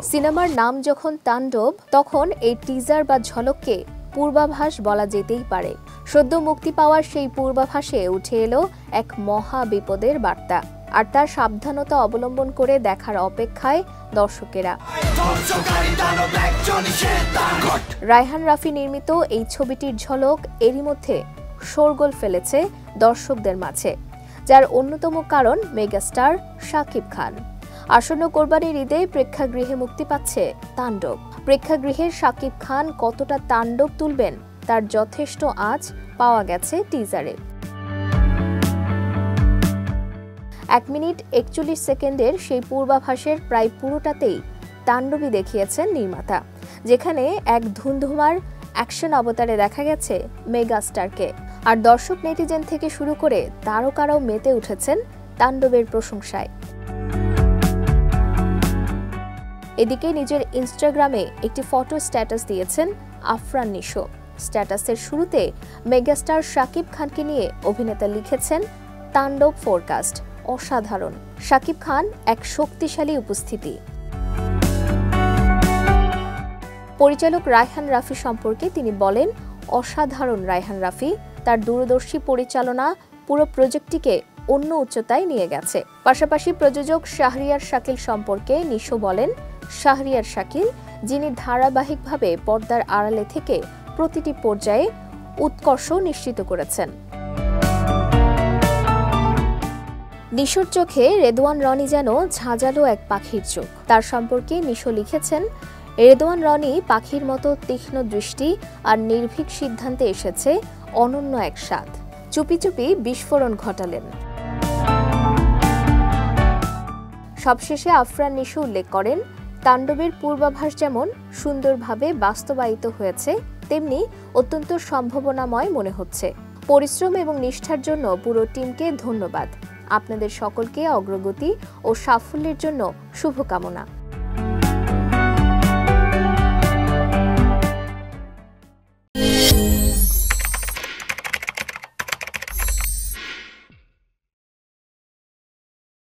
সিনেমার নাম যখন তাণ্ডব, তখন এই টিজার বা ঝলককে পূর্বাভাস বলা যেতেই পারে। সদ্য মুক্তি পাওয়ার সেই পূর্বাভাসে উঠে এলো এক মহা বিপদের বার্তা, আর তার সাবধানতা অবলম্বন করে দেখার অপেক্ষায় দর্শকেরা। রায়হান রাফি নির্মিত এই ছবিটির ঝলক এরই মধ্যে শোরগোল ফেলেছে দর্শকদের মাঝে, যার অন্যতম কারণ মেগাস্টার শাকিব খান। আসন্ন কোরবানির ঈদে প্রেক্ষাগৃহে মুক্তি পাচ্ছে তাণ্ডব। প্রেক্ষাগৃহে শাকিব খান কতটা তাণ্ডব তুলবেন তার যথেষ্ট আঁচ পাওয়া গেছে টিজারে। 1 মিনিট 41 সেকেন্ডের সেই পূর্বাভাসের প্রায় পুরোটাতেই তাণ্ডবই দেখিয়েছেন নির্মাতা, যেখানে এক ধুন্ধুমার অ্যাকশন অবতারে দেখা গেছে মেগাস্টারকে। আর দর্শক নেটিজেন থেকে শুরু করে তারকারাও মেতে উঠেছেন তাণ্ডবের প্রশংসায়। এদিকে নিজের ইনস্টাগ্রামে একটি ফটো স্ট্যাটাস দিয়েছেন আফরান নিশো। স্ট্যাটাসের শুরুতে মেগাস্টার শাকিব খানকে নিয়ে অভিনেতা লিখেছেন, তাণ্ডব ফোরকাস্ট অসাধারণ, শাকিব খান এক শক্তিশালী উপস্থিতি। পরিচালক রায়হান রাফি সম্পর্কে তিনি বলেন, অসাধারণ রায়হান রাফি, তার দূরদর্শী পরিচালনা পুরো প্রজেক্টটিকে অন্য উচ্চতায় নিয়ে গেছে। পাশাপাশি প্রযোজক শাহরিয়ার শাকিল সম্পর্কে নিশো বলেন, শাহরিয়ার শাকিল, যিনি ধারাবাহিকভাবে পর্দার আড়ালে থেকে প্রতিটি পর্যায়ে উৎকর্ষ নিশ্চিত করেছেন। নিশোর চোখে রেদওয়ান রনি যেন ঝাঁঝালো এক পাখির চোখ। তার সম্পর্কে নিশো লিখেছেন, রেদওয়ান রনি পাখির মতো তীক্ষ্ণ দৃষ্টি আর নির্ভীক সিদ্ধান্তে এসেছে অনন্য এক স্বাদ। চুপি চুপি বিস্ফোরণ ঘটালেন। সবশেষে আফরান নিশো উল্লেখ করেন, তাণ্ডবের পূর্বাভাস যেমন সুন্দরভাবে বাস্তবায়িত হয়েছে, তেমনি অত্যন্ত সম্ভাবনাময় মনে হচ্ছে। পরিশ্রম এবং নিষ্ঠার জন্য পুরো টিমকে ধন্যবাদ। আপনাদের সকলকে অগ্রগতি ও সাফল্যের জন্য শুভকামনা।